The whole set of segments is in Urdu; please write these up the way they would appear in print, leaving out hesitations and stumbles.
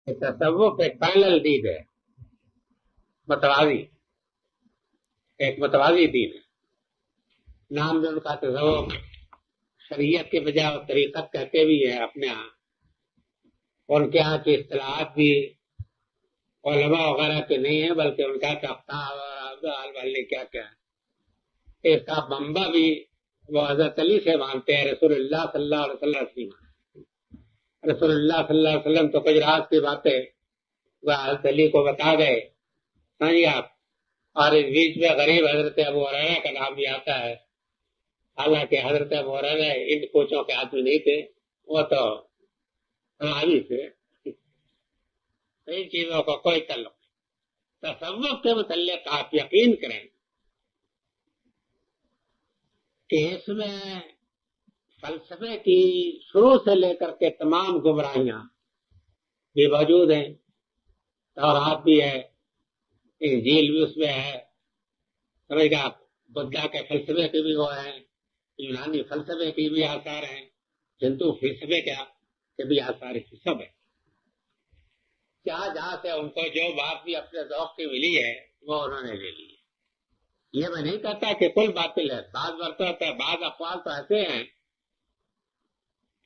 تصوف ایک پیرلل دین ہے، متوازی، ایک متوازی دین ہے۔ نام بھی ان کا تصوف، شریعت کے بجائے طریقت کہتے بھی ہیں اپنے ہاں، ان کے ہاں کی اصطلاحات بھی علماء وغیرہ کے نہیں ہیں، بلکہ ان کا افتاح اور والے کیا کیا ہے۔ اس کا منبع بھی وہ حضرت علی سے مانتے ہیں، رسول اللہ صلی اللہ علیہ وسلم۔ رسول اللہ صلی اللہ علیہ وسلم تو کچھ راز کی باتیں وہ حضرت علی کو بتا گئے، سمجھے آپ۔ اور اس بیچ میں غریب حضرت ابو ہریرہ کا نام بھی آتا ہے، حالانکہ حضرت ابو ہریرہ ان کوچوں کے آدمی نہیں تھے، وہ تو صحابی تھے۔ ان چیزوں کو کوئی تعلق نہیں۔ تصوف کے متعلق آپ یقین کریں کہ اس میں فلسفے کی شروع سے لے کر کے تمام گمراہیاں بھی موجود ہیں، تورات بھی ہے، انجیل بھی اس میں ہے، سمجھ گئے آپ۔ بدھا کے فلسفے کے بھی وہ ہیں، یونانی فلسفے کی بھی آثار ہیں، ہندو فلسفے کے بھی آثار سب ہے۔ جہاں سے ان کو جو بات بھی اپنے ذوق کی ملی ہے وہ انہوں نے لے لی ہے۔ یہ میں نہیں کہتا کہ کل باطل ہے، بعض مرتبہ بعض اقوال تو ایسے ہیں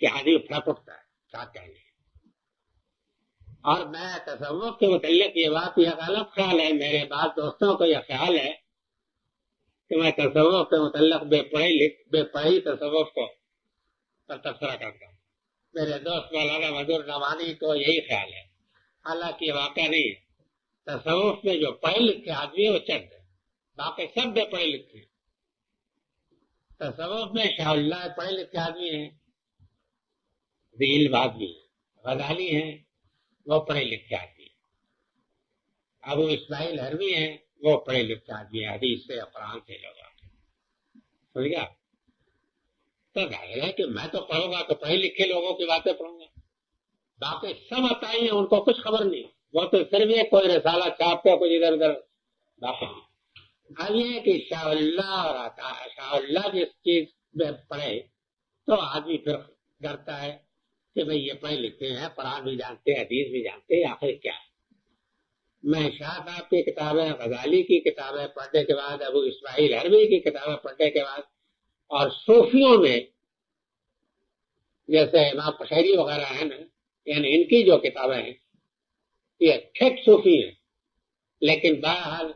کہ آدمی پھڑک اٹھتا ہے کیا کہیں۔ اور میں تصوف کے متعلق یہ بات، یہ غلط خیال ہے، میرے بعض دوستوں کو یہ خیال ہے کہ میں تصوف کے متعلق بے پڑھی تصوف کو پر تبصرہ کرتا ہوں۔ میرے دوست مولانا مظہور نعمانی کو یہی خیال ہے، حالانکہ یہ واقعہ نہیں ہے۔ تصوف میں جو پڑھے لکھے آدمی ہے وہ چند ہے، باقی سب بے پڑھے لکھے ہیں۔ تصوف میں شاہ اللہ پڑھے لکھے آدمی ہیں، ذی علم آدمی ہیں، غزالی ہیں وہ پڑھے لکھے آدمی ہیں، ابو اسماعیل حربی ہیں وہ پڑھے لکھے آدمی ہیں، حدیث سے قرآن سے لوگ سمجھ گیا۔ تو ظاہر ہے کہ میں تو پڑھوں گا تو پڑھے لکھے لوگوں کی باتیں پڑھوں گا، باقی سب عطائی ہیں ان کو کچھ خبر نہیں، وہ تو صرف یہ کوئی رسالہ چھاپ کے کچھ ادھر ادھر باقی نہیں۔ اب یہ کہ شاہ اللہ جس چیز میں پڑھے تو آدمی پھر ڈرتا ہے کہ بھئی یہ پڑھے لکھے ہیں، قرآن بھی جانتے ہیں، حدیث بھی جانتے ہیں، آخر کیا ہے۔ میں شاہ صاحب کی کتابیں، غزالی کی کتابیں پڑھنے کے بعد، ابو اسماعیل حربی کی کتابیں پڑھنے کے بعد، اور صوفیوں میں جیسے امام قشیری وغیرہ ہیں نا، یعنی ان کی جو کتابیں ہیں یہ ٹھیک صوفی ہیں، لیکن بہرحال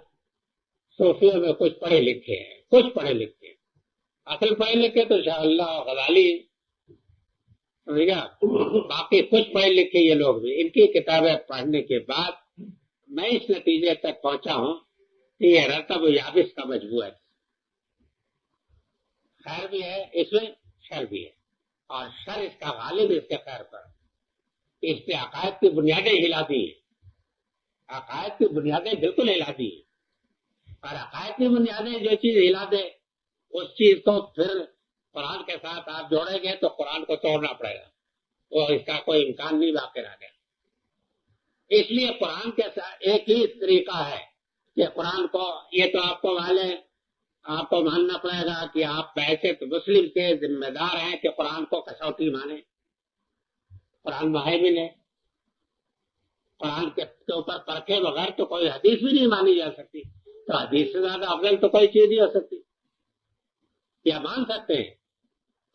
صوفیوں میں کچھ پڑھے لکھے ہیں، کچھ پڑھے لکھے ہیں۔ اصل پڑھے لکھے تو شاہ اللہ اور غزالی، سمجھ گیا۔ باقی کچھ پڑھے لکھے یہ لوگ بھی، ان کی کتابیں پڑھنے کے بعد میں اس نتیجے تک پہنچا ہوں کہ یہ رتب و یابس کا مجموعہ ہے، خیر بھی ہے اس میں، شر بھی ہے، اور شر اس کا غالب اس کے خیر پر۔ اس نے عقائد کی بنیادیں ہلا دی ہیں، عقائد کی بنیادیں بالکل ہلا دی ہیں، اور عقائد کی بنیادیں جو چیز ہلا دے اس چیز کو پھر قرآن کے ساتھ آپ جوڑیں گے تو قرآن کو توڑنا پڑے گا، وہ اس کا کوئی امکان نہیں باقی رہ گیا۔ اس لیے قرآن کے ساتھ ایک ہی طریقہ ہے کہ قرآن کو، یہ تو آپ کو آپ کو ماننا پڑے گا کہ آپ بحیثیت مسلم کے ذمہ دار ہیں کہ قرآن کو کسوٹی مانیں، قرآن مہیمن ہے، قرآن کے اوپر پرکھے بغیر تو کوئی حدیث بھی نہیں مانی جا سکتی، تو حدیث سے زیادہ افضل تو کوئی چیز نہیں ہو سکتی۔ یا مان سکتے ہیں،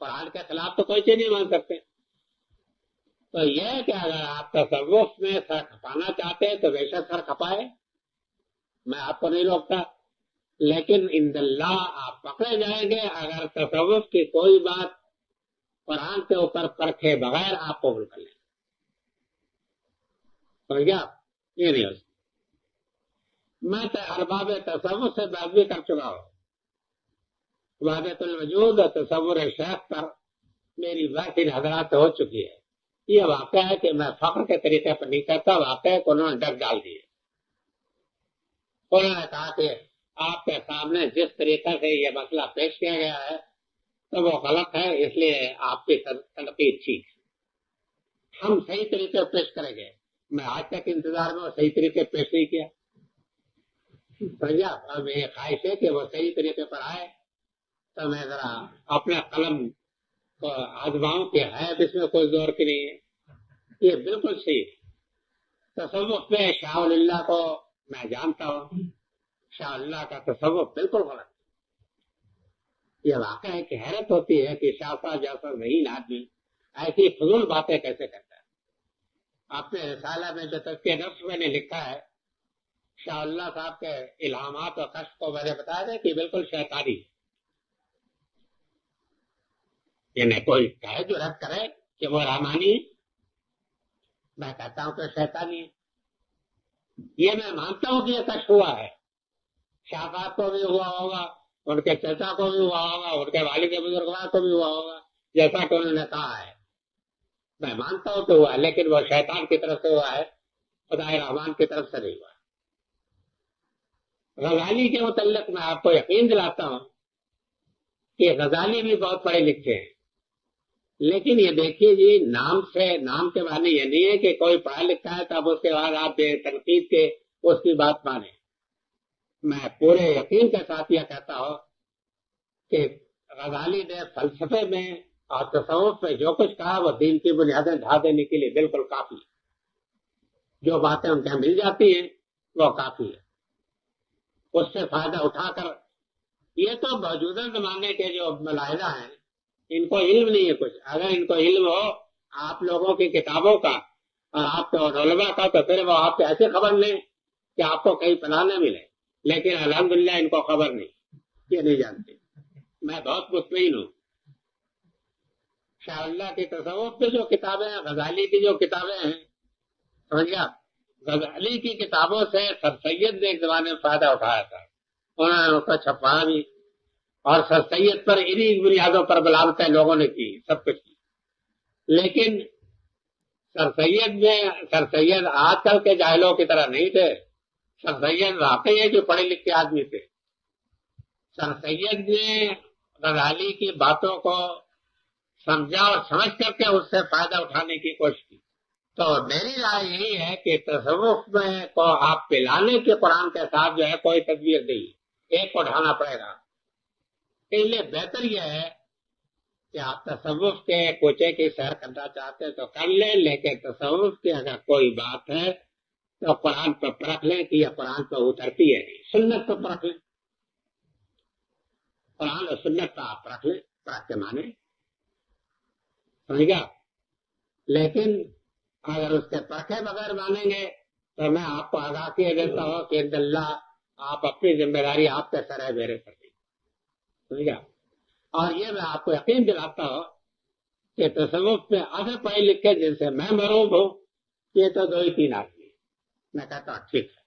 قرآن کے خلاف تو کوئی چیز نہیں مان سکتے۔ تو یہ ہے کہ اگر آپ تصوف میں سر کھپانا چاہتے ہیں تو بے شک سر کھپائے، میں آپ کو نہیں روکتا، لیکن عند اللہ آپ پکڑے جائیں گے اگر تصوف کی کوئی بات قرآن کے اوپر پرکھے بغیر آپ قبول کر لیں۔ سمجھ گیا آپ؟ یہ نہیں ہو سکتا۔ میں تو ارباب تصوف سے بات بھی کر چکا ہوں، وحدت الوجود اور تصور شیخ پر میری بات ان حضرات ہو چکی ہے۔ یہ واقعہ ہے کہ میں فخر کے طریقے پر نہیں کرتا، واقعہ ہے کہ انہوں نے ڈر ڈال دیے۔ انہوں نے کہا کہ آپ کے سامنے جس طریقے سے یہ مسئلہ پیش کیا گیا ہے تو وہ غلط ہے، اس لیے آپ کی تنقید ٹھیک ہے، ہم صحیح طریقے پیش کریں گے۔ میں آج تک انتظار میں وہ صحیح طریقے پیش نہیں کیا، سمجھا۔ اب یہ خواہش ہے کہ وہ صحیح طریقے پر آئے تو میں ذرا اپنے قلم آزماؤں کہ ہے اب اس میں کوئی زور کی نہیں ہے، یہ بالکل صحیح ہے۔ تصوف میں شاہ ولی اللہ کو میں جانتا ہوں، شاہ اللہ کا تصوف بالکل غلط. یہ واقعہ ہے کہ حیرت ہوتی ہے کہ شاہ صاحب جیسا ذہین آدمی ایسی فضول باتیں کیسے کرتا ہے. اپنے رسالہ میں جو تزکیہ نفس میں نے لکھا ہے، شاہ اللہ صاحب کے الہامات اور کشف کو میں نے بتایا تھا کہ بالکل شیطانی. یعنی کوئی کہے جو رد کرے کہ وہ رحمانی ہے، میں کہتا ہوں کہ شیطانی ہے. یہ میں مانتا ہوں کہ یہ کشف ہوا ہے، شاہ صاحب کو بھی ہوا ہوگا، ان کے چچا کو بھی ہوا ہوگا، ان کے والد بزرگوار کو بھی ہوا ہوگا، جیسا کہ انہوں نے کہا ہے. میں مانتا ہوں کہ ہوا ہے، لیکن وہ شیطان کی طرف سے ہوا ہے، خدا رحمان کی طرف سے نہیں ہوا. غزالی کے متعلق میں آپ کو یقین دلاتا ہوں کہ غزالی بھی بہت پڑھے لکھے ہیں، لیکن یہ دیکھیے جی، نام کے معنی یہ نہیں ہے کہ کوئی پڑھا لکھا ہے تو اب اس کے بعد آپ تنقید کے اس کی بات مانیں. میں پورے یقین کے ساتھ یہ کہتا ہوں کہ غزالی نے فلسفے میں اور تصوف میں جو کچھ کہا وہ دین کی بنیادیں ڈھا دینے کے لیے بالکل کافی ہے. جو باتیں ان کے مل جاتی ہیں وہ کافی ہے. اس سے فائدہ اٹھا کر، یہ تو موجودہ زمانے کے جو ملاحظہ ہیں، ان کو علم نہیں ہے کچھ. اگر ان کو علم ہو آپ لوگوں کی کتابوں کا اور آپ کے علماء کا تو پھر وہ آپ سے ایسے خبر لیں کہ آپ کو کہیں پناہ نہ ملے. لیکن الحمدللہ ان کو خبر نہیں، یہ نہیں جانتے. میں بہت مطمئن ہوں. شاہ اللہ کی تصوف کی جو کتابیں ہیں، غزالی کی جو کتابیں ہیں، سمجھا، غزالی کی کتابوں سے سر سید نے ایک زمانے میں فائدہ اٹھایا تھا، انہوں نے اس کو چھپایا بھی، اور سر سید پر انہی بنیادوں پر بلاوتیں لوگوں نے کی، سب کچھ کی. لیکن سر سید آج کل کے جاہلوں کی طرح نہیں تھے. سر سید واقعی ہے جو پڑھے لکھے آدمی تھے. سر سید نے غزالی کی باتوں کو سمجھا اور سمجھ کر کے اس سے فائدہ اٹھانے کی کوشش کی. تو میری رائے یہی ہے کہ تصوف میں کو آپ پلانے کے قرآن کے ساتھ جو ہے کوئی تدبیر نہیں، ایک کو اٹھانا پڑے گا. اس لیے بہتر یہ ہے کہ آپ تصوف کے کوچے کی سیر کرنا چاہتے ہیں تو کر لیں، لیکن تصوف کی اگر کوئی بات ہے تو قرآن پر پرکھ لیں کہ یہ قرآن پر اترتی ہے، سنت پر پرکھ لیں. قرآن اور سنت پر آپ پرکھ لیں، پرکھ کے مانیں، سمجھ گا. لیکن اگر اس کے پرکھے بغیر مانیں گے تو میں آپ کو آگاہ کیے دیتا ہوں کہ اللہ آپ اپنی ذمہ داری آپ کے سر ہے میرے سر نہیں، سمجھ گا. اور یہ میں آپ کو یقین دلاتا ہوں کہ تصوف میں ایسے پڑھے لکھے جن سے میں محروم ہوں، یہ تو 2 ہی 3 آدمی. میں کہتا ہوں ٹھیک ہے،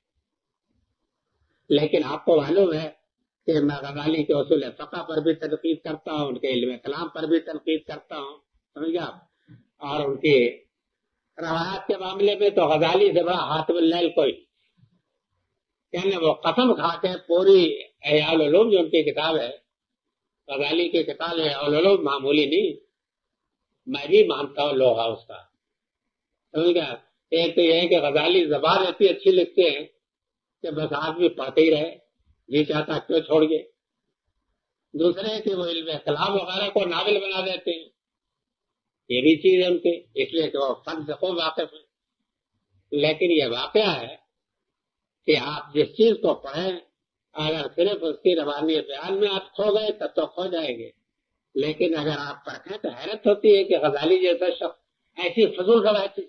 لیکن آپ کو معلوم ہے کہ میں غزالی کے اصول فقہ پر بھی تنقید کرتا ہوں، ان کے علم کلام پر بھی تنقید کرتا ہوں، سمجھ گا. اور ان کی روایات کے معاملے میں تو غزالی سے بڑا حاتم اللیل کوئی، یعنی وہ قسم کھا کے پوری احیاء العلوم جو ان کی کتاب ہے، غزالی کی کتاب ہے احیاء العلوم، معمولی نہیں، میں بھی مانتا ہوں لوہا اس کا، سمجھ گا. ایک تو یہ ہے کہ غزالی زبان اتنی اچھی لکھتے ہیں کہ بس آدمی پڑھتے ہی رہے، جی چاہتا کیوں چھوڑ گئے. دوسرے کہ وہ علم کلام وغیرہ کو ناول بنا دیتے ہیں، یہ بھی چیز ہے ان کے، اس لیے کہ وہ فن سے خوب واقف ہیں. لیکن یہ واقعہ ہے کہ آپ جس چیز کو پڑھیں اگر صرف اس کی روانی بیان میں آپ کھو گئے تب تو کھو جائیں گے. لیکن اگر آپ پرکھیں تو حیرت ہوتی ہے کہ غزالی جیسا شخص ایسی فضول روایتی.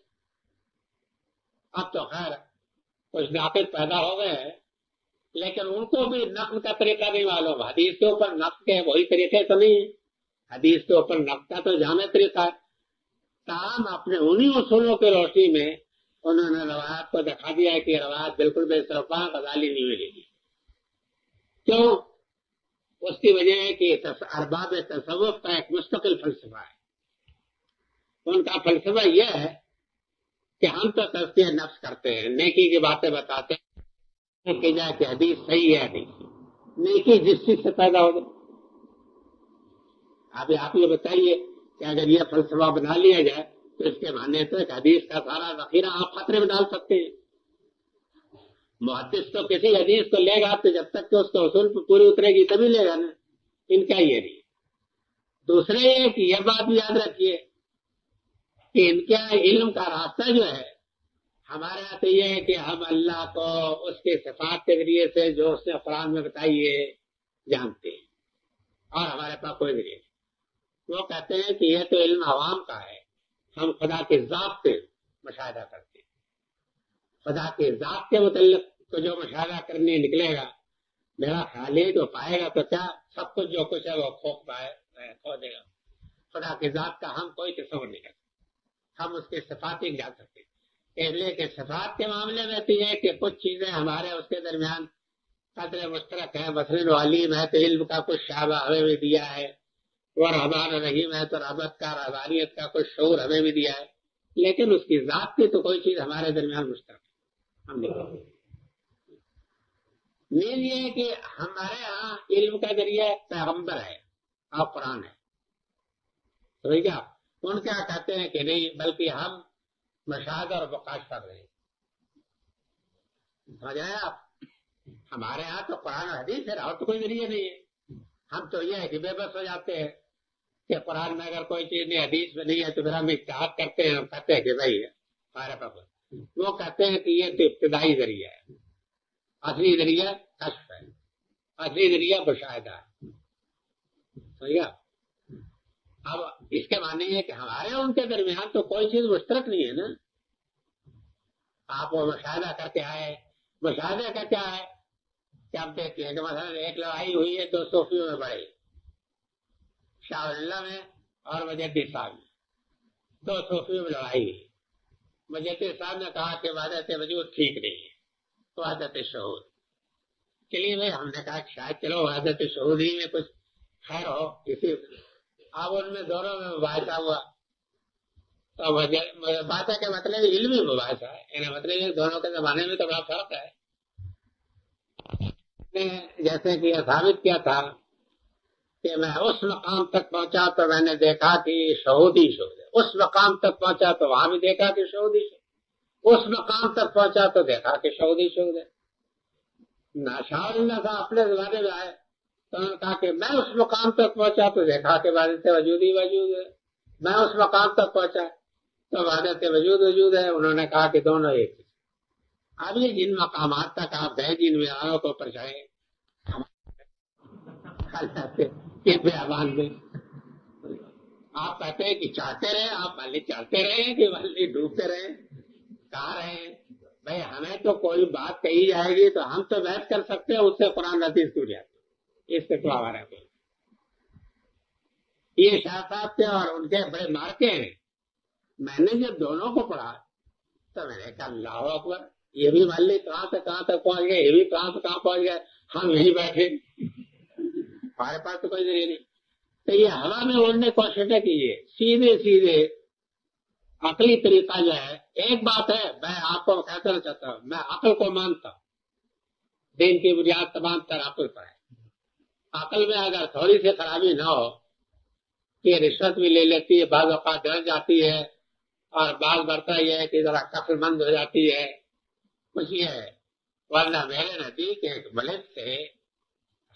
اب تو خیر کچھ ناقد پیدا ہو گئے ہیں، لیکن ان کو بھی نقل کا طریقہ نہیں معلوم. حدیث کے اوپر نقل کے وہی طریقے تو نہیں، حدیث کے اوپر نقل کا تو جامع طریقہ ہے. تاہم اپنے انہی اصولوں کی روشنی میں انہوں نے روایات کو دکھا دیا ہے کہ روایت بالکل بے طرفہ غزالی نہیں ملے گی. کیوں؟ اس کی وجہ ہے کہ ارباب تصوف کا ایک مستقل فلسفہ ہے. ان کا فلسفہ یہ ہے کہ ہم تو تزکیہ نفس کرتے ہیں، نیکی کی باتیں بتاتے ہیں کہ جائے کہ حدیث صحیح ہے نہیں، نیکی جس چیز سے پیدا ہو جائے. ابھی آپ یہ بتائیے کہ اگر یہ فلسفہ بنا لیا جائے تو اس کے معنی تو ایک حدیث کا سارا ذخیرہ آپ خطرے میں ڈال سکتے ہیں. محدث تو کسی حدیث کو لے گا تو جب تک کہ اس کے اصول پہ پوری اترے گی تبھی لے گا نا. ان کا یہ نہیں. دوسرے کہ یہ بات بھی یاد رکھیے کہ ان کا علم کا راستہ جو ہے ہمارے یہاں تو یہ ہے کہ ہم اللہ کو اس کے صفات کے ذریعے سے جو اس نے قرآن میں بتائی ہے جانتے ہیں، اور ہمارے پاس کوئی ذریعہ نہیں۔ وہ کہتے ہیں کہ یہ تو علم عوام کا ہے، ہم خدا کے ذات سے مشاہدہ کرتے ہیں، خدا کے ذات کے متعلق تو جو مشاہدہ کرنے نکلے گا میرا خیال ہے تو پائے گا تو کیا سب کچھ جو کچھ ہے وہ کھو دے گا۔ خدا کے ذات کا ہم کوئی تصور نہیں کرتے، ہم اس کے صفات ہی جان سکتے ہیں۔ اس لیے کہ صفات کے معاملے میں تو یہ کہ کچھ چیزیں ہمارے اس کے درمیان قدر مشترک ہیں، مثلاً علیم ہے تو علم کا کچھ شعبہ ہمیں بھی دیا ہے، اور رحمان الرحیم ہے تو رحمت کا رحمانیت کا کچھ شعور ہمیں بھی دیا ہے، لیکن اس کی ذات کی تو کوئی چیز ہمارے درمیان مشترک ہے، ہم نہیں۔ مین یہ ہے کہ ہمارے ہاں علم کا ذریعہ پیغمبر ہے اور قرآن ہے، ٹھیک ہے۔ ان کیا کہتے ہیں کہ نہیں، بلکہ ہم مشاہدہ اور بقاش کر رہے ہیں، سمجھ رہے ہیں آپ؟ ہمارے ہاں تو قرآن و حدیث ہے اور تو کوئی ذریعہ نہیں ہے، ہم تو یہ ہے کہ بے بس ہو جاتے ہیں کہ قرآن میں اگر کوئی چیز نہیں حدیث میں نہیں ہے تو پھر ہم اجتہاد کرتے ہیں، ہم کہتے ہیں کہ بھائی ہمارے پاس، وہ کہتے ہیں کہ یہ تو ابتدائی ذریعہ ہے، اصلی ذریعہ کشف ہے، اصلی ذریعہ مشاہدہ ہے، ٹھیک ہے۔ اب اس کے معنی یہ کہ ہمارے ان کے درمیان تو کوئی چیز مشترک نہیں ہے نا۔ آپ وہ مشاہدہ کر کے آئے، مشاہدہ کا کیا ہے کہ آپ دیکھتے ہیں کہ مثلا ایک لڑائی ہوئی ہے دو صوفیوں میں بڑے، شاہ اللہ میں اور مجدد صاحب میں، دو صوفیوں میں لڑائی ہوئی۔ مجدد صاحب نے کہا کہ وحدت وجود ٹھیک نہیں ہے، وحدت شہود، چلیے بھائی ہم نے کہا کہ شاید چلو وحدت شہود ہی میں کچھ خیر ہو کسی، اب ان میں دونوں میں مباحثہ ہوا، تو مباحثہ کا مطلب علمی مباحثہ ہے، یعنی مطلب یہ دونوں کے زمانے میں تو بڑا فرق ہے۔ جیسے کہ یہ ثابت کیا تھا کہ میں اس مقام تک پہنچا تو میں نے دیکھا کہ شہود ہی شہود ہے، اس مقام تک پہنچا تو وہاں بھی دیکھا کہ شہود ہی شہود، اس مقام تک پہنچا تو دیکھا کہ شہود ہی شہود ہے۔ شاہ اللہ صاحب اپنے زمانے میں آئے تو انہوں نے کہا کہ میں اس مقام تک پہنچا تو دیکھا کہ وحدت وجود ہی وجود ہے، میں اس مقام تک پہنچا تو وحدت وجود وجود ہے۔ انہوں نے کہا کہ دونوں ایک ہی۔ اب یہ جن مقامات تک آپ گئے، جن معیاروں کو پرچائے بیابان میں آپ کہتے ہیں کہ چاہتے رہے، آپ والے چاہتے رہے کہ والے ڈوبتے رہے، کہاں رہے؟ بھائی ہمیں تو کوئی بات کہی جائے گی تو ہم تو بحث کر سکتے ہیں، اس سے قرآن حدیث ٹوٹ جاتے، اس سے تو ہمارا کوئی۔ یہ شاہ صاحب کے اور ان کے بڑے مارکے ہیں۔ میں نے جب دونوں کو پڑھا تو میں نے کہا اللہ اکبر، یہ بھی مان لی کہاں سے کہاں تک پہنچ گئے، یہ بھی کہاں سے کہاں پہنچ گئے، ہم یہیں بیٹھے، ہمارے پاس تو کوئی ذریعہ نہیں۔ تو یہ ہوا میں اڑنے کی کوششیں کیجیے، سیدھے سیدھے عقلی طریقہ جو ہے۔ ایک بات ہے میں آپ کو کہنا چاہتا ہوں، میں عقل کو مانتا ہوں، دین کی بنیاد تمام تر عقل پر ہے۔ عقل میں اگر تھوڑی سی خرابی نہ ہو کہ رشوت بھی لے لیتی ہے، بعض اوقات ڈر جاتی ہے، اور بعض برتا یہ ہے کہ ذرا عقل مند ہو جاتی ہے، کچھ یہ ہے۔ ورنہ میرے نزدیک ایک ملک سے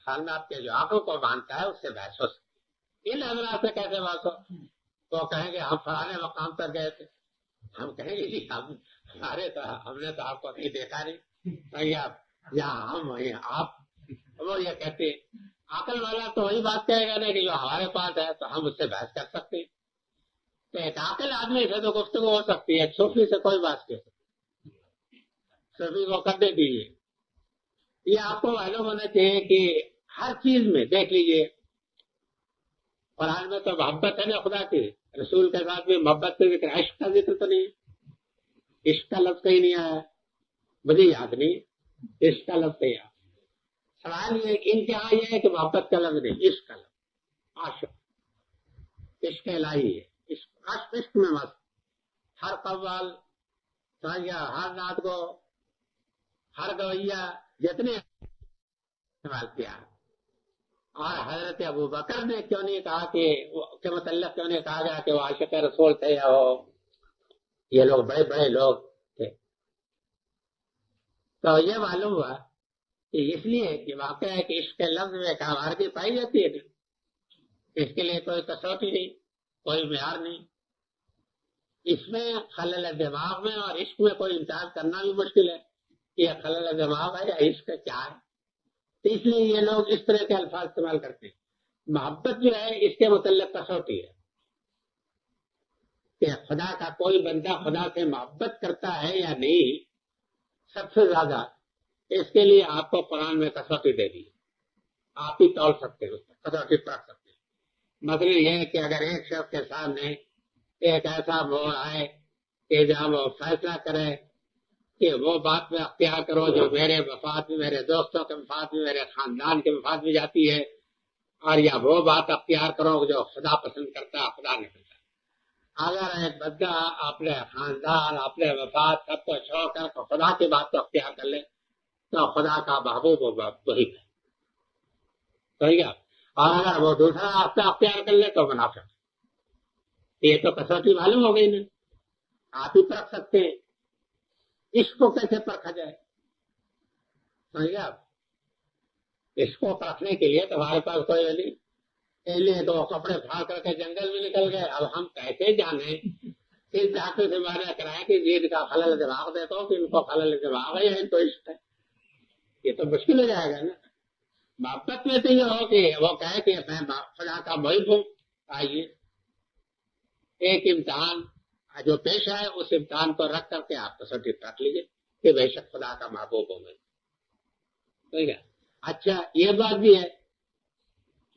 خاندان کے جو عقل کو مانتا ہے اس سے بحث ہو سکتی ہے۔ ان حضرات سے کیسے بات ہو؟ تو کہیں گے ہم فلانے مقام پر گئے تھے، ہم کہیں گے جی ہم نے تو آپ کو ابھی دیکھا نہیں، یا ہم وہیں آپ، وہ یہ کہتے ہیں۔ عقل والا تو وہی بات کہے گا نا کہ جو ہمارے پاس ہے تو ہم اس سے بحث کر سکتے ہیں۔ تو ایک عاقل آدمی سے تو گفتگو ہو سکتی ہے، صوفی سے کوئی بات نہیں، صوفی کو کرنے دیجیے۔ یہ آپ کو معلوم ہونا چاہیے کہ ہر چیز میں دیکھ لیجیے، قرآن میں تو محبت ہے نا خدا کی، رسول کے ساتھ بھی محبت کا ذکر، عشق کا ذکر تو نہیں، عشق کا لفظ کہیں نہیں آیا، مجھے یاد نہیں عشق کا لفظ کہیں آیا۔ سوال یہ ان کے یہاں یہ ہے کہ محبت کا لفظ نہیں، عشق کا لفظ، عاشق، عشق الہی ہے، عشق میں مست، ہر قوال ہر رات کو ہر گویا جتنے استعمال کیا۔ اور حضرت ابو بکر نے کیوں نہیں کہا کہ متعلق کیوں نہیں کہا گیا کہ وہ عاشق رسول تھے، یا وہ یہ لوگ بڑے بڑے لوگ تھے؟ تو یہ معلوم ہوا کہ اس لیے کہ واقعہ ہے کہ عشق کے لفظ میں ایک آوارگی پائی جاتی ہے، اس کے لیے کوئی کسوٹی نہیں، کوئی معیار نہیں۔ اس میں خلل دماغ میں اور عشق میں کوئی امتیاز کرنا بھی مشکل ہے کہ یہ خلل دماغ ہے یا عشق کیا ہے. تو اس لیے یہ لوگ اس طرح کے الفاظ استعمال کرتے ہیں. محبت جو ہے اس کے متعلق کسوٹی ہے کہ خدا کا کوئی بندہ خدا سے محبت کرتا ہے یا نہیں. سب سے زیادہ اس کے لیے آپ کو قرآن میں کسوٹی دے دی. آپ ہی تول سکتے ہیں, کسوٹی پرکھ سکتے ہیں. مطلب یہ ہے کہ اگر ایک شخص کے سامنے ایک ایسا موڑ آئے کہ جہاں وہ فیصلہ کرے کہ وہ بات میں اختیار کرو جو میرے مفاد میں, میرے دوستوں کے مفاد میں, میرے خاندان کے مفاد میں جاتی ہے, اور یا وہ بات اختیار کرو جو خدا پسند کرتا ہے, خدا نہیں کرتا. اگر ایک بندہ اپنے خاندان, اپنے مفاد سب کو چھوڑ کر خدا کی بات کو اختیار کر لے تو خدا کا محبوب وہی ہے. صحیح ہے. اور اگر وہ دوسرا راستہ اختیار کر لے تو منافق. یہ تو کسوٹی معلوم ہو گئی نا. آپ ہی پرکھ سکتے ہیں اس کو کیسے پرکھا جائے. سمجھے آپ؟ اس کو پرکھنے کے لیے تمہارے پاس کوئی نہیں. پہلے تو کپڑے پھاڑ کر کے جنگل میں نکل گئے. اب ہم کیسے جانے اس ڈاکٹر سے مانا کرائے کہ جیت کا خلل دماغ دیتا ہوں کہ ان کو خلل دماغ ہے یا ان کو عشق ہے. یہ تو مشکل ہو جائے گا نا. محبت میں تو یہ ہو کہ وہ کہے کہ میں خدا کا محب ہوں. آئیے ایک امتحان جو پیش آئے اس امتحان کو رکھ کر کے آپ کسوٹی رکھ لیجیے کہ بے شک خدا کا محبوب ہوں میں. ٹھیک ہے. اچھا یہ بات بھی ہے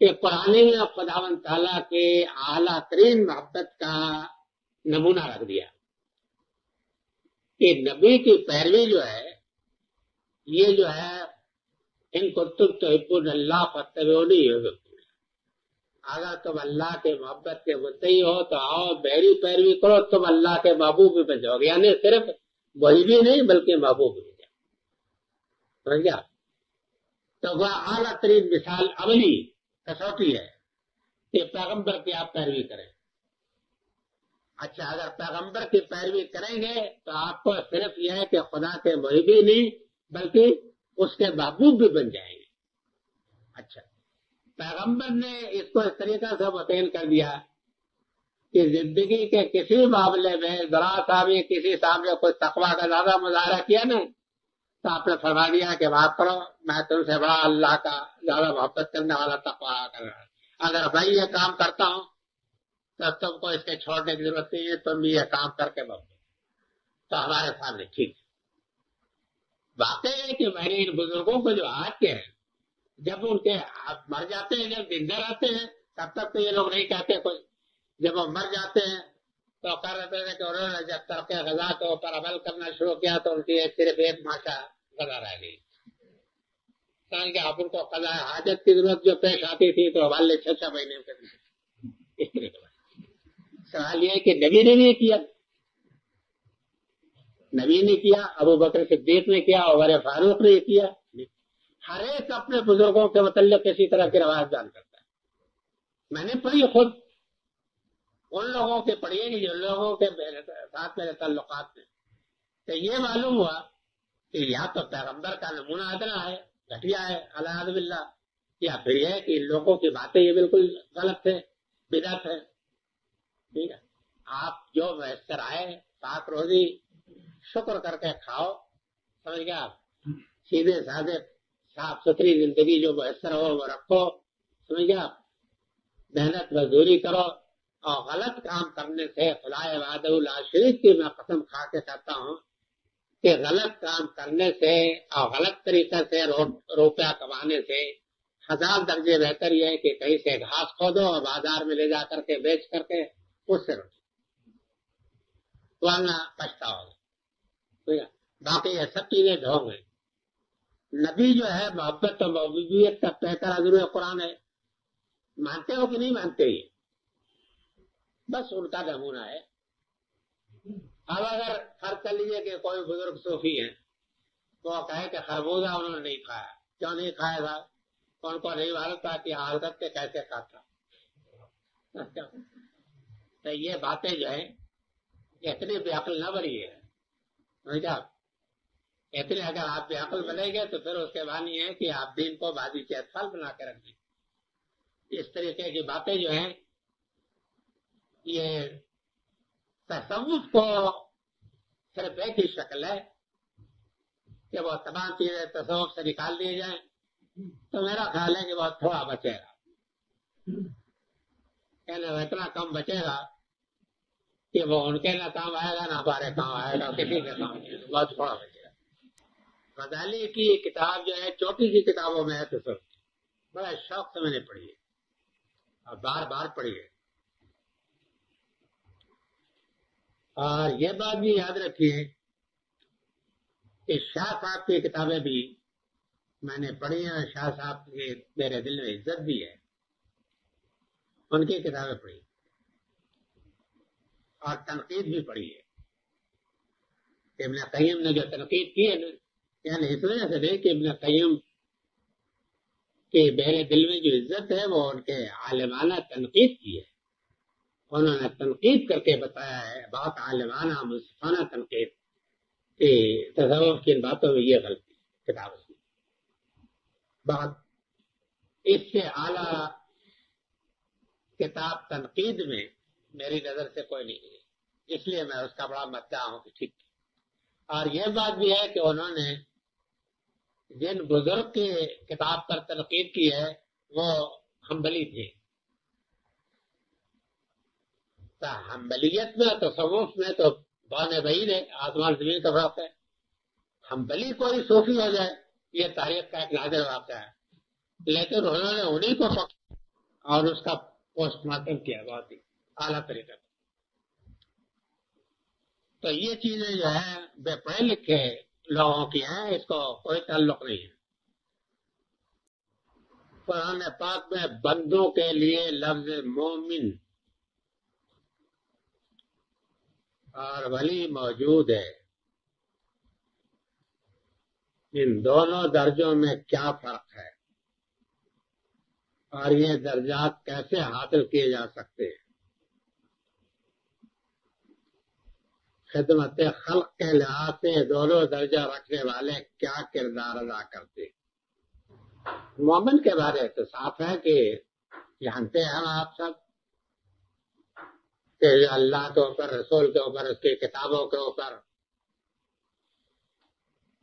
کہ قرآن میں خداوند تعالیٰ کے اعلیٰ ترین محبت کا نمونہ رکھ دیا کہ نبی کی پیروی جو ہے یہ جو ہے ان کو تم تحبون اللہ فتبعونی یحببکم. اگر تم اللہ کے محبت کے مدعی ہو تو آؤ میری پیروی کرو, تم اللہ کے محبوب بھی بن جاؤ گے. یعنی صرف وہی بھی نہیں بلکہ محبوب بھی بن جاؤ. سمجھ گیا؟ تو وہ اعلیٰ ترین مثال عملی کسوٹی ہے کہ پیغمبر کی آپ پیروی کریں. اچھا اگر پیغمبر کی پیروی کریں گے تو آپ کو صرف یہ ہے کہ خدا کے محبی نہیں بلکہ اس کے محبوب بھی بن جائیں گے. اچھا پیغمبر نے اس کو اس طریقہ سے متعین کر دیا کہ زندگی کے کسی معاملے میں ذرا سا بھی کسی سامنے کوئی تقویٰ کا زیادہ مظاہرہ کیا نا تو آپ نے فرما دیا کہ بات کرو میں تم سے بڑا اللہ کا زیادہ محبت کرنے والا تقویٰ کر رہا ہوں. اگر میں یہ کام کرتا ہوں تو تم کو اس کے چھوڑنے کی ضرورت نہیں ہے, تم بھی یہ کام کر کے بہت تو ہمارے سامنے ٹھیک ہے. واقعی ہے کہ میں نے ان بزرگوں کو جو آج کے ہیں جب ان کے مر جاتے ہیں, جب زندہ رہتے ہیں تب تک تو یہ لوگ نہیں کہتے کوئی. جب وہ مر جاتے ہیں تو کہہ رہتے ہیں کہ انہوں نے جب ترک غذا کے اوپر عمل کرنا شروع کیا تو ان کی صرف ایک ماشا غذا رہ گئی. کہ آپ ان کو قضاء حاجت کی ضرورت جو پیش آتی تھی تو ہمارے 6 مہینے اس طرح کا سوال یہ ہے کہ نبی نے نہیں کیا. نبی نے کیا, ابو بکر صدیق نے کیا, عمر فاروق نے کیا. ہر ایک اپنے بزرگوں کے متعلق کسی طرح کی روایت بیان کرتا ہے. میں نے پڑھی خود ان لوگوں کے پڑھیے کہ جن لوگوں کے ساتھ میرے تعلقات میں تو یہ معلوم ہوا کہ یا تو پیغمبر کا نمونہ ادنا ہے, گھٹیا ہے الحمد باللہ, یا پھر یہ کہ ان لوگوں کی باتیں یہ بالکل غلط ہے, بدعت ہے. ٹھیک ہے. آپ جو میسر آئے پاک روزی شکر کر کے کھاؤ. سمجھ گیا آپ؟ سیدھے سادے صاف ستھری زندگی جو میسر ہو وہ رکھو. سمجھ گیا آپ؟ محنت مزدوری کرو اور غلط کام کرنے سے خدا وحدہ لا شریک کی میں قسم کھا کے کہتا ہوں کہ غلط کام کرنے سے اور غلط طریقے سے روپیہ کمانے سے 1000 درجے بہتر یہ ہے کہ کہیں سے گھاس کھودو اور بازار میں لے جا کر کے بیچ کر کے اس سے روٹی ورنہ پچھتاؤ. باقی یہ سب چیزیں ڈھونگ ہیں. نبی جو ہے محبت و محبوبیت کا بہتر ضرور قرآن ہے. مانتے ہو کہ نہیں مانتے ہی بس ان کا نمونہ ہے. اب اگر فرض کر لیجیے کہ کوئی بزرگ صوفی ہے تو وہ کہے کہ خربوزہ انہوں نے نہیں کھایا. کیوں نہیں کھایا تھا؟ ان کو نہیں معلوم تھا کہ حالت کے کیسے کھاتا. تو یہ باتیں جو ہے اتنی بے عقل نہ بنی ہے. اتنے اگر آپ بے عقل بنے گے تو پھر اس کے معنی ہے کہ آپ دین کو بازی کے اطفال بنا کے رکھ دیں. اس طریقے کی باتیں جو ہیں یہ تصوف کو صرف ایک ہی شکل ہے کہ وہ تمام چیزیں تصوف سے نکال دی جائیں، تو میرا خیال ہے کہ بہت تھوڑا بچے گا، یعنی وہ اتنا کم بچے گا کہ وہ ان کے نہ کام آئے گا نہ ہمارے کام آئے گا، کسی کے کام نہیں، بہت تھوڑا بچے گا۔ غزالی کی کتاب جو ہے چھوٹی سی کتابوں میں ہے، تصوف بڑا شوق سے میں نے پڑھی ہے اور بار بار پڑھی ہے۔ اور یہ بات بھی یاد رکھیے کہ شاہ صاحب کی کتابیں بھی میں نے پڑھی ہیں، شاہ صاحب کی میرے دل میں عزت بھی ہے، ان کی کتابیں پڑھی اور تنقید بھی پڑھی ہے۔ ابن قیم نے جو تنقید کی ہے نا، یعنی اس وجہ سے نہیں کہ ابن قیم کی میرے دل میں جو عزت ہے وہ ان کے عالمانہ تنقید کی ہے، انہوں نے تنقید کر کے بتایا ہے، بہت عالمانہ منصفانہ تنقید کہ تصوف کی ان باتوں میں یہ غلطی کتاب اس میں بہت، اس سے اعلیٰ کتاب تنقید میں میری نظر سے کوئی نہیں ہے، اس لیے میں اس کا بڑا مداح ہوں کہ ٹھیک ہے۔ اور یہ بات بھی ہے کہ انہوں نے جن بزرگ کی کتاب پر تنقید کی ہے وہ حنبلی تھے، تو حنبلیت میں تصوف میں تو بان بعید ہے، آسمان زمین کا فرق ہے۔ حنبلی کوئی صوفی ہو جائے یہ تاریخ کا ایک نادر واقعہ ہے، لیکن انہوں نے انہیں کو پکڑا اور اس کا پوسٹ مارٹم کیا بہت ہی اعلیٰ طریقے پر۔ تو یہ چیزیں جو ہیں بے پڑھے لکھے لوگوں کی ہیں، اس کو کوئی تعلق نہیں ہے۔ قرآن پاک میں بندوں کے لیے لفظ مومن اور ولی موجود ہے، ان دونوں درجوں میں کیا فرق ہے اور یہ درجات کیسے حاصل کیے جا سکتے ہیں؟ خدمت خلق کے لحاظ سے دونوں درجہ رکھنے والے کیا کردار ادا کرتے ہیں؟ مومن کے بارے تو صاف ہے کہ جانتے ہیں ہم آپ سب کہ اللہ کے اوپر، رسول کے اوپر، اس کی کتابوں کے اوپر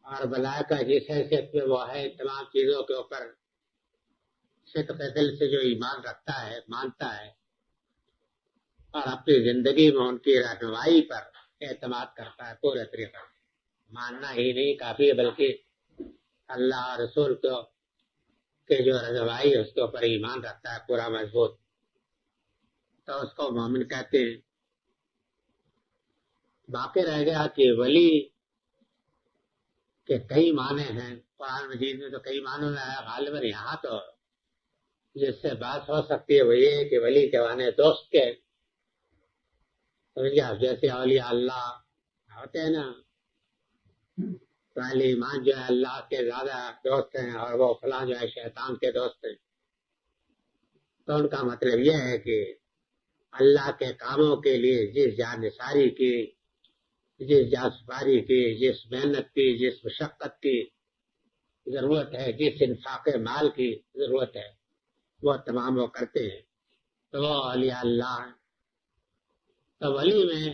اور ملائکہ جس حیثیت میں وہ ہے تمام چیزوں کے اوپر صدق دل سے جو ایمان رکھتا ہے، مانتا ہے اور اپنی زندگی میں ان کی رہنمائی پر اعتماد کرتا ہے پورے طریقے سے، ماننا ہی نہیں کافی ہے بلکہ اللہ اور رسول کو کہ جو رہنمائی ہے اس کے اوپر ایمان رکھتا ہے پورا مضبوط، تو اس کو مومن کہتے ہیں۔ باقی رہ گیا کہ ولی کے کئی معنی ہیں، قرآن مجید میں تو کئی معنی میں ہے، غالباً یہاں تو جس سے بات ہو سکتی ہے وہ یہ ہے کہ ولی کے معنی دوست کے، جیسے اولیاء اللہ ہوتے ہیں نا، اہل ایمان جو ہے اللہ کے زیادہ دوست ہیں اور وہ فلاں جو ہے شیطان کے دوست ہیں، تو ان کا مطلب یہ ہے کہ اللہ کے کاموں کے لیے جس جانثاری کی، جس جاسپاری کی، جس محنت کی، جس مشقت کی ضرورت ہے، جس انفاق مال کی ضرورت ہے وہ تمام وہ کرتے ہیں، تو وہ اولیاء اللہ ہیں۔ تو ولی میں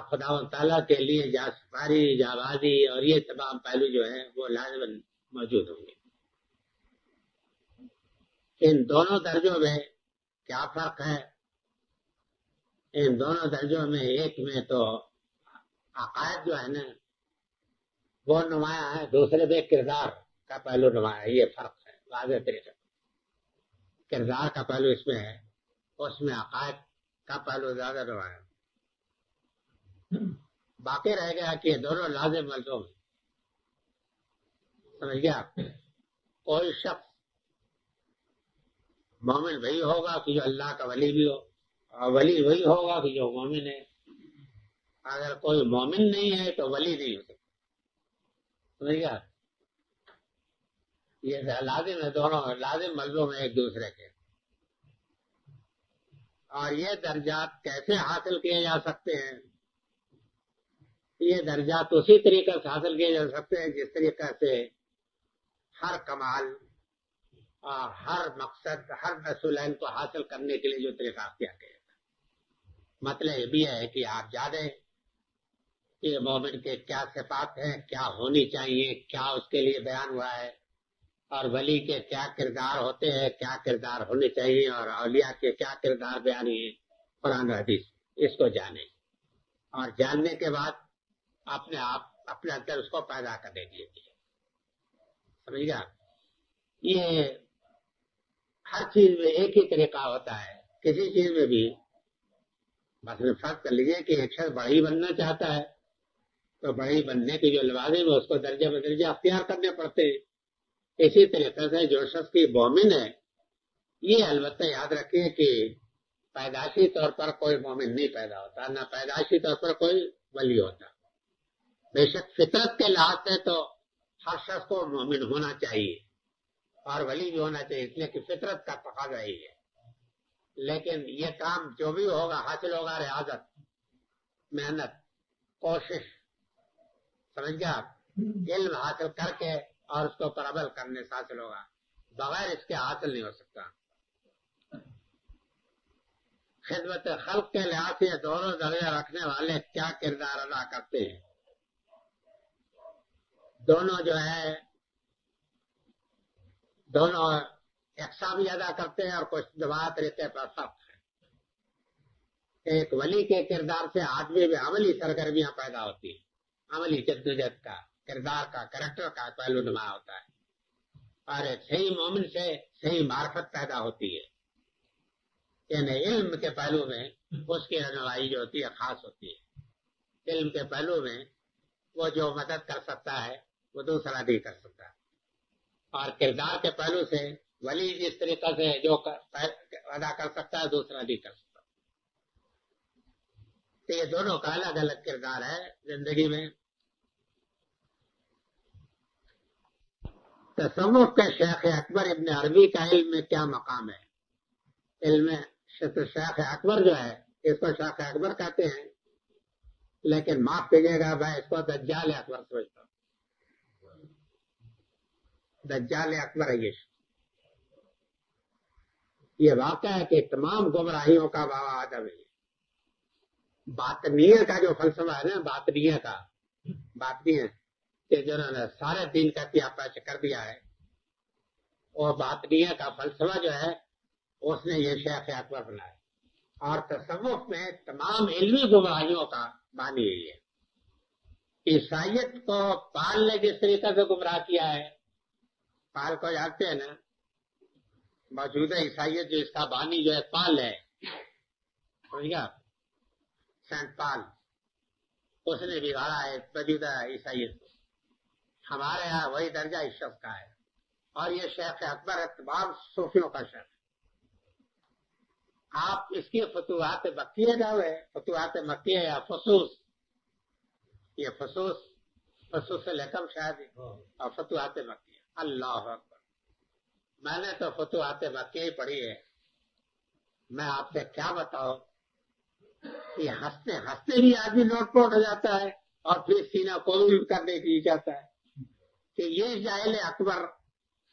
خدا و تعالیٰ کے لیے جاسپاری، جابازی اور یہ تمام پہلو جو ہیں وہ لازماً موجود ہوں گے۔ ان دونوں درجوں میں کیا فرق ہے؟ ان دونوں درجوں میں ایک میں تو عقائد جو ہے نا وہ نمایاں ہے، دوسرے میں کردار کا پہلو نمایاں ہے، یہ فرق ہے واضح طریقے سے۔ کردار کا پہلو اس میں ہے، اس میں عقائد کا پہلو زیادہ نمایاں ہے۔ باقی رہ گیا کہ دونوں لازم ملزوم ہیں، سمجھ گیا؟ کوئی شخص مومن وہی ہوگا کہ جو اللہ کا ولی بھی ہو، اور ولی وہی ہوگا کہ جو مومن ہے۔ اگر کوئی مومن نہیں ہے تو ولی نہیں ہو سکتا، سمجھ گیا؟ یہ لازم ہے، دونوں لازم ملزوم ہے ایک دوسرے کے۔ اور یہ درجات کیسے حاصل کیے جا سکتے ہیں؟ یہ درجات اسی طریقے سے حاصل کیے جا سکتے ہیں جس طریقے سے ہر کمال اور ہر مقصد، ہر رسولین کو حاصل کرنے کے لیے جو طریقہ اختیار کیا جاتا ہے۔ مطلب یہ بھی ہے کہ آپ جانیں کہ مومن کے کیا صفات ہیں، کیا ہونی چاہیے، کیا اس کے لیے بیان ہوا ہے، اور ولی کے کیا کردار ہوتے ہیں، کیا کردار ہونے چاہیے، اور اولیاء کے کیا کردار بیان ہیں قرآن و حدیث، اس کو جانیں، اور جاننے کے بعد اپنے آپ اپنے اندر اس کو پیدا کرنے دیجیے. سمجھ گیا؟ یہ ہر چیز میں ایک ہی طریقہ ہوتا ہے. کسی چیز میں بھی مثلا فرض کر لیجیے کہ ایک شخص بڑی بننا چاہتا ہے تو بڑی بننے کے جو لوازم ہے اس کو درجہ بدرجہ اختیار کرنے پڑتے ہیں. اسی طریقے سے جو شخص کی مومن ہے، یہ البتہ یاد رکھیے کہ پیدائشی طور پر کوئی مومن نہیں پیدا ہوتا، نہ پیدائشی طور پر کوئی ولی ہوتا. بے شک فطرت کے لحاظ سے تو ہر شخص کو مومن ہونا چاہیے اور ولی بھی ہونا چاہیے، اس لیے کہ فطرت کا تقاضا ہی ہے. لیکن یہ کام جو بھی ہوگا حاصل ہوگا ریاضت، محنت، کوشش، سمجھ گیا، علم حاصل کر کے اور اس کو پر عمل کرنے سے حاصل ہوگا، بغیر اس کے حاصل نہیں ہو سکتا. خدمت خلق کے لحاظ سے دونوں درجہ رکھنے والے کیا کردار ادا کرتے ہیں؟ دونوں جو ہے دونوں یکساں بھی ادا کرتے ہیں اور کچھ دبا طریقے پر فرق ہے. ایک ولی کے کردار سے آدمی میں عملی سرگرمیاں پیدا ہوتی ہیں، عملی جدوجہد کا، کردار کا، کریکٹر کا پہلو نما ہوتا ہے. اور ایک صحیح مومن سے صحیح معرفت پیدا ہوتی ہے، یعنی علم کے پہلو میں اس کی رہنمائی جو ہوتی ہے خاص ہوتی ہے. علم کے پہلو میں وہ جو مدد کر سکتا ہے وہ دوسرا نہیں کر سکتا. اور کردار کے پہلو سے ولی جس طریقہ سے جو ادا کر سکتا ہے دوسرا نہیں کر سکتا. تو یہ دونوں کا الگ الگ کردار ہے زندگی میں. تصوف کے شیخ اکبر ابن عربی کا علم میں کیا مقام ہے؟ علم شیخ اکبر جو ہے اس کو شیخ اکبر کہتے ہیں، لیکن معاف کیجیے گا میں اس کو دجال اکبر سمجھتا ہوں. دجال اکبر ہے یہ واقعہ ہے کہ تمام گمراہیوں کا بابا آدم ہے. باطنیہ کا جو فلسفہ ہے نا، باطنیہ کہ جنہوں نے سارے دین کا پیچ کر دیا ہے، اور باطنیہ کا فلسفہ جو ہے اس نے یہ شیخ اکبر بنایا. اور تصوف میں تمام علمی گمراہیوں کا بانی ہے. عیسائیت کو پال نے جس طریقے سے گمراہ کیا ہے، پال کو جانتے ہیں نا، موجودہ عیسائیت جو اس کا بانی جو ہے پال ہے، سمجھ گیا، سینٹ پال، اس نے بگاڑا ہے موجودہ عیسائیت کو. ہمارے یہاں وہی درجہ اس شخص کا ہے. اور یہ شیخ اکبر ہے تمام صوفیوں کا شیخ. آپ اس کی فتوحات مکیہ کا ہے، فتوحات مکیہ یا فصوص، یہ فصوص لکم شاید، اور فتوحات مکیہ. اللہ اکبر، میں نے تو فتوحات مکیہ ہی پڑھی ہے. میں آپ سے کیا بتاؤں کہ ہنستے ہنستے بھی آدمی نوٹ پوٹ ہو جاتا ہے اور پھر سینہ قبول کرنے کی جاتا ہے کہ یہ جاہل اکبر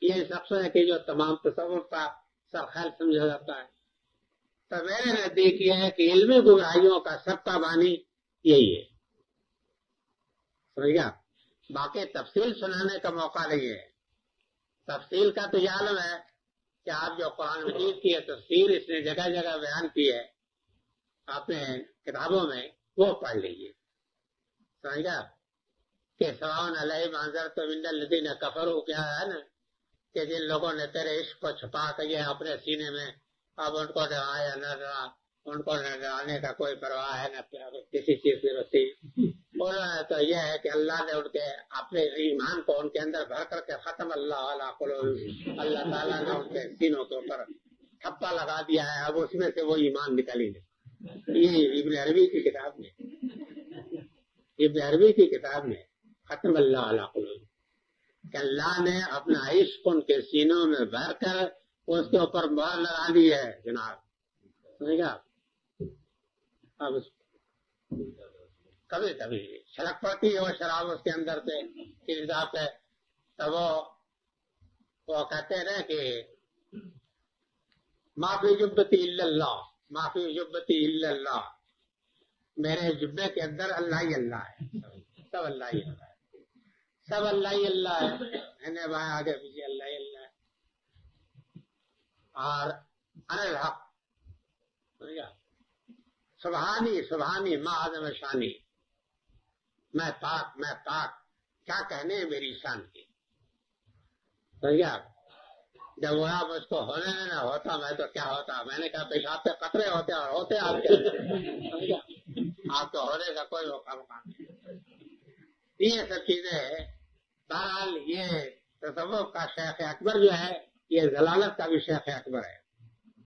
یہ شخص ہے کہ جو تمام تصوف کا سرخیل سمجھا جاتا ہے. تو میرے نزدیک یہ ہے کہ علمی گمراہیوں کا سب کا بانی یہی ہے. سمجھ گیا؟ باقی تفصیل سنانے کا موقع نہیں ہے. تفصیل کا تو یہ عالم ہے کہ آپ جو قرآن مجید کی ہے تفصیل اس نے جگہ جگہ بیان کی ہے اپنے کتابوں میں، وہ پڑھ لیجیے. سمجھ گیا کہ سواؤن علیہ منظر تو من الذین کفروا، کیا ہے نا کہ جن لوگوں نے تیرے عشق کو چھپا کے اپنے سینے میں، اب ان کو ڈرایا نہ ڈرا، ان کو نہ ڈرانے کا کوئی پرواہ ہے نہ کسی چیز کی رسی. تو یہ ہے کہ اللہ نے ان کے اپنے ایمان کو ان کے اندر بھر کر کے ختم اللہ علیہ قلوبہم، اللہ تعالیٰ نے ان کے سینوں کے اوپر ٹھپا لگا دیا ہے. اب اس میں سے وہ ایمان نکل ہی نہیں. یہ ابن عربی کی کتاب میں، ابن عربی کی کتاب میں ختم اللہ علیہ قلوبہم کہ اللہ نے اپنا عشق ان کے سینوں میں بھر کر اس کے اوپر مہر لگا دی ہے جناب. سمجھ گا؟ اب کبھی کبھی چھلک پڑتی ہے وہ شراب اس کے اندر سے کس حساب سے، تو وہ کہتے ہیں نا کہ معافی جبتی الا اللہ، معافی جبتی الا اللہ، میرے جبے کے اندر اللہ ہی اللہ ہے، سب اللہ ہی اللہ ہے، سب اللہ ہی اللہ ہے، میں وہاں آگے پیچھے اللہ ہی اللہ ہے۔ اور الحق سبحانی سبحانی ما عظم شانی، میں پاک میں پاک، کیا کہنے ہیں میری شان کی۔ جب وہ آپ اس کو ہونے نہ ہوتا میں تو کیا ہوتا، میں نے کہا پیشاب پہ قطرے ہوتے اور ہوتے آپ کے، آپ تو ہونے کا کوئی مقام نہیں۔ یہ سب چیزیں بہرحال یہ تصوف کا شیخ اکبر جو ہے یہ ضلالت کا بھی شیخ اکبر ہے۔